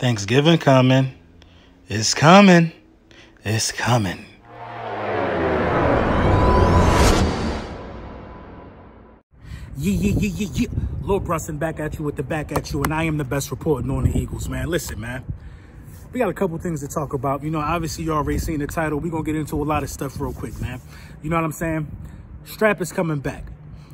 Thanksgiving coming. It's coming. It's coming. Yeah. Lord Brunson back at you with the back at you, and I am the best reporting on the Eagles, man. Listen, man. We got a couple things to talk about. You know, obviously you already seen the title. We're going to get into a lot of stuff real quick, man. You know what I'm saying? Strap is coming back.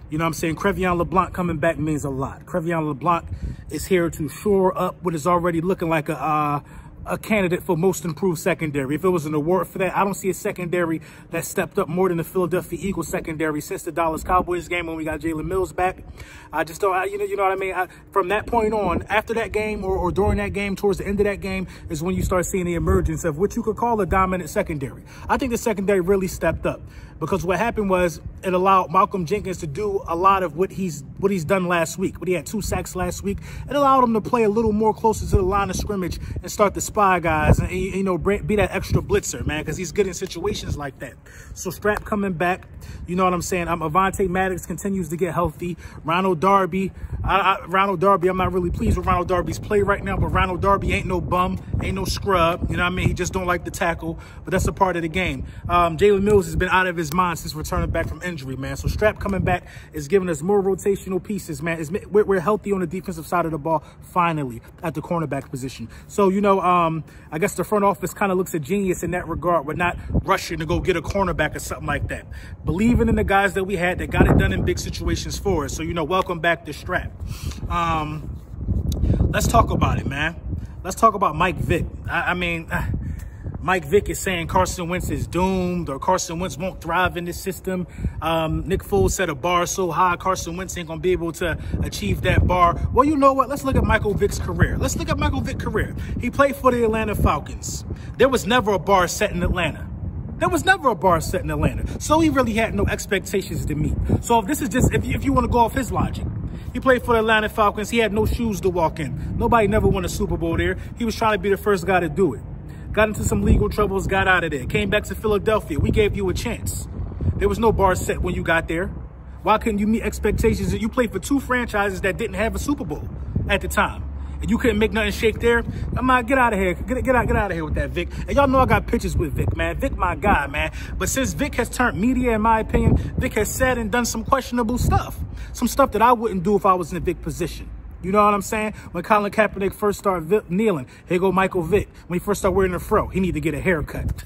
You know what I'm saying? LeBlanc coming back means a lot. LeBlanc is here to shore up what is already looking like a candidate for most improved secondary. If it was an award for that, I don't see a secondary that stepped up more than the Philadelphia Eagles secondary since the Dallas Cowboys game when we got Jalen Mills back. I just don't, you know what I mean? From that point on, after that game or during that game, towards the end of that game, is when you start seeing the emergence of what you could call a dominant secondary. I think the secondary really stepped up. Because what happened was it allowed Malcolm Jenkins to do a lot of what he's done last week. But he had 2 sacks last week. It allowed him to play a little more closer to the line of scrimmage and start to spy guys and, you know, be that extra blitzer, man, because he's good in situations like that. So Strap coming back, you know what I'm saying? Avonte Maddox continues to get healthy. Ronald Darby, I'm not really pleased with Ronald Darby's play right now, but Ronald Darby ain't no bum, ain't no scrub. You know what I mean? He just don't like to tackle, but that's a part of the game. Jalen Mills has been out of his mind since returning back from injury, man. So Strap coming back is giving us more rotational pieces, man. We're healthy on the defensive side of the ball, finally, at the cornerback position. So, you know, I guess the front office kind of looks a genius in that regard. We're not rushing to go get a cornerback or something like that. Believing in the guys that we had that got it done in big situations for us. So, you know, welcome back to Strap. Let's talk about it, man. Let's talk about Mike Vick. Mike Vick is saying Carson Wentz is doomed or Carson Wentz won't thrive in this system. Nick Foles set a bar so high, Carson Wentz ain't going to be able to achieve that bar. Well, you know what? Let's look at Michael Vick's career. He played for the Atlanta Falcons. There was never a bar set in Atlanta. So he really had no expectations to meet. So if this is just, if you want to go off his logic, he played for the Atlanta Falcons. He had no shoes to walk in. Nobody never won a Super Bowl there. He was trying to be the first guy to do it. Got into some legal troubles, got out of there. Came back to Philadelphia. We gave you a chance. There was no bar set when you got there. Why couldn't you meet expectations? You played for 2 franchises that didn't have a Super Bowl at the time. And you couldn't make nothing shake there. Get out of here. Get out of here with that, Vick. And y'all know I got pictures with Vick, man. Vick, my guy, man. But since Vick has turned media, in my opinion, Vick has said and done some questionable stuff. Some stuff that I wouldn't do if I was in a Vick position. You know what I'm saying? When Colin Kaepernick first started kneeling, here go Michael Vick. When he first started wearing the fro, he need to get a haircut.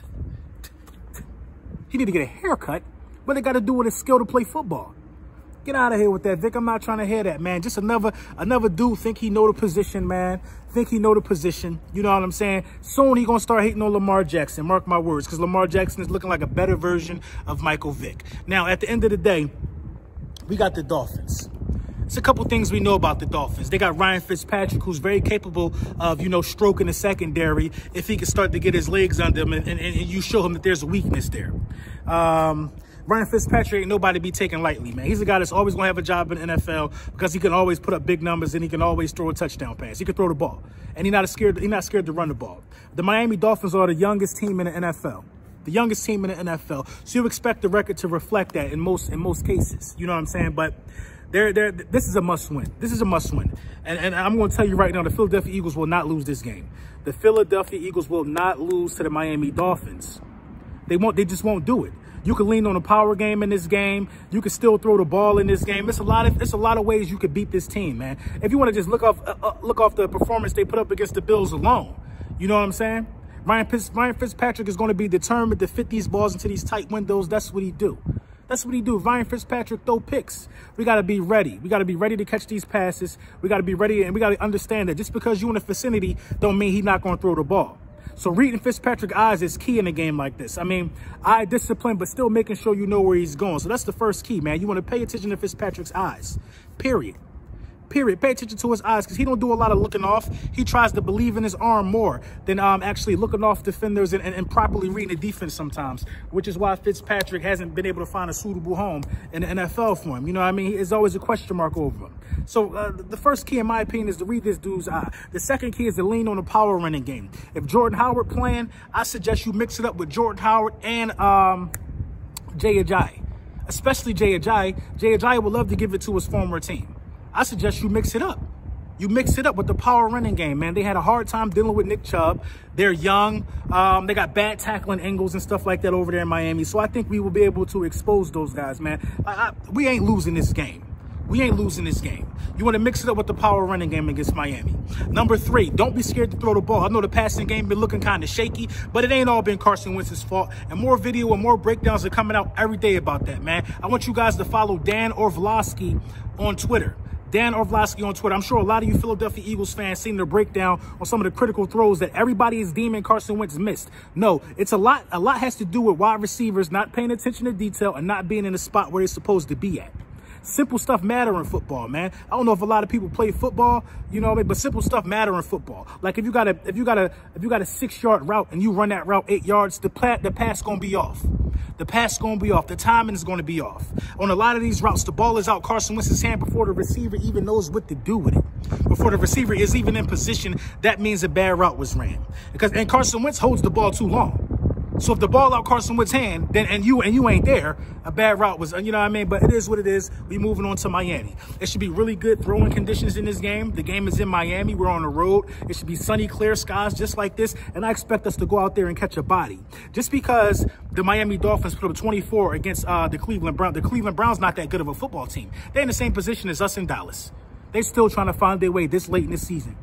What they got to do with his skill to play football? Get out of here with that, Vick. I'm not trying to hear that, man. Just another dude think he know the position, man. You know what I'm saying? Soon he going to start hating on Lamar Jackson. Mark my words, because Lamar Jackson is looking like a better version of Michael Vick. Now, at the end of the day, we got the Dolphins. It's a couple things we know about the Dolphins. They got Ryan Fitzpatrick, who's very capable of, you know, stroking the secondary if he can start to get his legs under him and you show him that there's a weakness there. Ryan Fitzpatrick ain't nobody to be taken lightly, man. He's a guy that's always going to have a job in the NFL because he can always put up big numbers and he can always throw a touchdown pass. He can throw the ball. And he's not scared to run the ball. The Miami Dolphins are the youngest team in the NFL. So you expect the record to reflect that in most cases. You know what I'm saying? But this is a must win. And I'm going to tell you right now, the Philadelphia Eagles will not lose this game. The Philadelphia Eagles will not lose to the Miami Dolphins. They just won't do it. You can lean on a power game in this game. You can still throw the ball in this game. It's a lot of ways you could beat this team, man. If you want to just look off the performance they put up against the Bills alone, you know what I'm saying? Ryan Fitzpatrick is going to be determined to fit these balls into these tight windows. That's what he do. Ryan Fitzpatrick throw picks. We got to be ready. We got to be ready to catch these passes. We got to be ready, and we got to understand that just because you're in the vicinity don't mean he's not going to throw the ball. So reading Fitzpatrick's eyes is key in a game like this. I mean, eye discipline, but still making sure you know where he's going. So that's the first key, man. You want to pay attention to Fitzpatrick's eyes, period. Pay attention to his eyes because he don't do a lot of looking off. He tries to believe in his arm more than actually looking off defenders and properly reading the defense sometimes, which is why Fitzpatrick hasn't been able to find a suitable home in the NFL for him. You know what I mean? There's always a question mark over him. So the first key, in my opinion, is to read this dude's eye. The second key is to lean on the power running game. If Jordan Howard playing, I suggest you mix it up with Jordan Howard and Jay Ajayi, especially Jay Ajayi. Jay Ajayi would love to give it to his former team. I suggest you mix it up. You mix it up with the power running game, man. They had a hard time dealing with Nick Chubb. They're young. They got bad tackling angles and stuff like that over there in Miami. So I think we will be able to expose those guys, man. We ain't losing this game. We ain't losing this game. You want to mix it up with the power running game against Miami. Number 3, don't be scared to throw the ball. I know the passing game been looking kind of shaky, but it ain't all been Carson Wentz's fault. And more video and more breakdowns are coming out every day about that, man. I want you guys to follow Dan Orlovsky on Twitter. Dan Orlovsky on Twitter. I'm sure a lot of you Philadelphia Eagles fans seen the breakdown on some of the critical throws that everybody is deeming Carson Wentz missed. No, it's a lot has to do with wide receivers not paying attention to detail and not being in the spot where they're supposed to be at. Simple stuff matter in football, man. I don't know if a lot of people play football, you know what I mean, but simple stuff matter in football. Like if you got a 6-yard route and you run that route 8 yards, the pass gonna be off. The pass gonna be off. The timing is gonna be off. On a lot of these routes, the ball is out Carson Wentz's hand before the receiver even knows what to do with it. Before the receiver is even in position, that means a bad route was ran. And Carson Wentz holds the ball too long. So if the ball out Carson Wentz's hand, then and you ain't there, a bad route was, you know what I mean? But it is what it is. We moving on to Miami. It should be really good throwing conditions in this game. The game is in Miami. We're on the road. It should be sunny, clear skies just like this. And I expect us to go out there and catch a body. Just because the Miami Dolphins put up 24 against the Cleveland Browns. The Cleveland Browns not that good of a football team. They're in the same position as us in Dallas. They still trying to find their way this late in the season.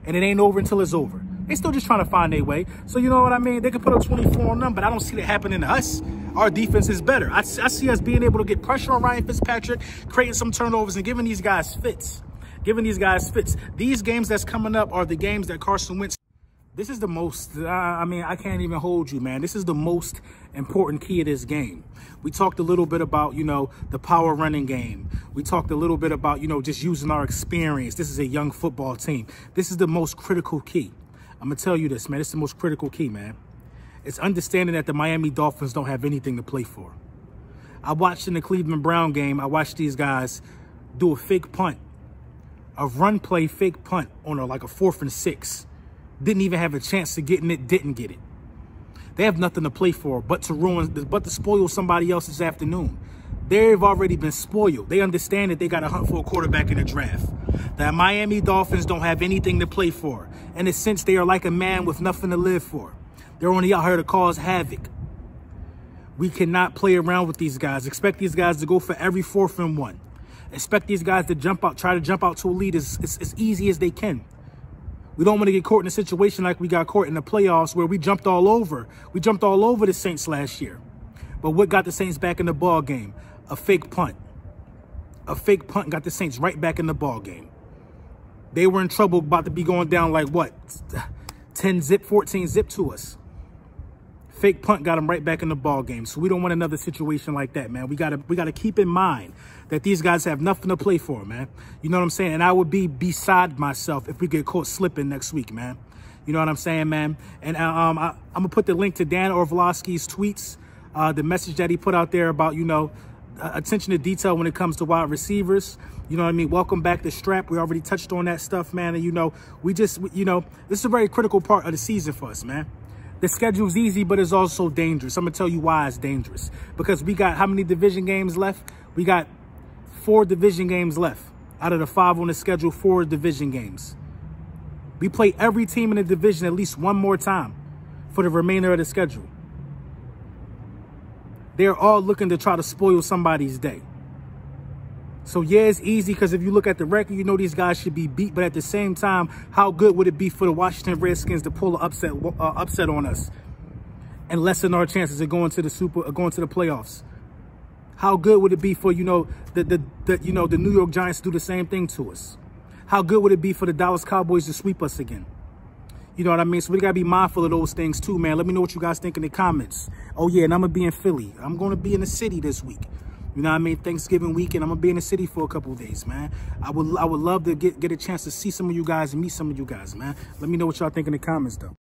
And it ain't over until it's over. They still just trying to find their way. So you know what I mean? They can put up 24 on them, but I don't see that happening to us. Our defense is better. I see us being able to get pressure on Ryan Fitzpatrick, creating some turnovers and giving these guys fits. These games that's coming up are the games that Carson Wentz. This is the most, I mean, I can't even hold you, man. This is the most important key of this game. We talked a little bit about, you know, the power running game. We talked a little bit about, you know, just using our experience. This is a young football team. This is the most critical key. I'm going to tell you this, man. This is the most critical key, man. It's understanding that the Miami Dolphins don't have anything to play for. I watched in the Cleveland Brown game, I watched these guys do a fake punt, a run play fake punt on like a 4th and 6. Didn't even have a chance to get in it, didn't get it. They have nothing to play for but to spoil somebody else's afternoon. They've already been spoiled. They understand that they got to hunt for a quarterback in the draft. The Miami Dolphins don't have anything to play for. In a sense, they are like a man with nothing to live for. They're only out here to cause havoc. We cannot play around with these guys. Expect these guys to go for every 4th and 1. Expect these guys to try to jump out to a lead as easy as they can. We don't want to get caught in a situation like we got caught in the playoffs where we jumped all over. We jumped all over the Saints last year. But what got the Saints back in the ball game? A fake punt. A fake punt got the Saints right back in the ball game. They were in trouble, about to be going down like what? 10 zip, 14 zip to us. Fake punt got them right back in the ball game. So we don't want another situation like that, man. We gotta keep in mind that these guys have nothing to play for, man. You know what I'm saying? And I would be beside myself if we get caught slipping next week, man. You know what I'm saying, man? And I'm gonna put the link to Dan Orlovsky's tweets, the message that he put out there about, you know, attention to detail when it comes to wide receivers. You know what I mean? Welcome back to Strap. We already touched on that stuff, man. And, you know, this is a very critical part of the season for us, man. The schedule's easy, but it's also dangerous. I'm going to tell you why it's dangerous. Because we got how many division games left? We got 4 division games left. Out of the 5 on the schedule, 4 division games. We play every team in the division at least one more time for the remainder of the schedule. They're all looking to try to spoil somebody's day. So, yeah, it's easy because if you look at the record, you know these guys should be beat. But at the same time, how good would it be for the Washington Redskins to pull an upset on us and lessen our chances of going to the playoffs? How good would it be for, you know, the New York Giants to do the same thing to us? How good would it be for the Dallas Cowboys to sweep us again? You know what I mean? So we got to be mindful of those things too, man. Let me know what you guys think in the comments. Oh, yeah, and I'm going to be in Philly. I'm going to be in the city this week. You know what I mean? Thanksgiving weekend, I'm going to be in the city for a couple of days, man. I would love to get a chance to see some of you guys and meet some of you guys, man. Let me know what y'all think in the comments, though.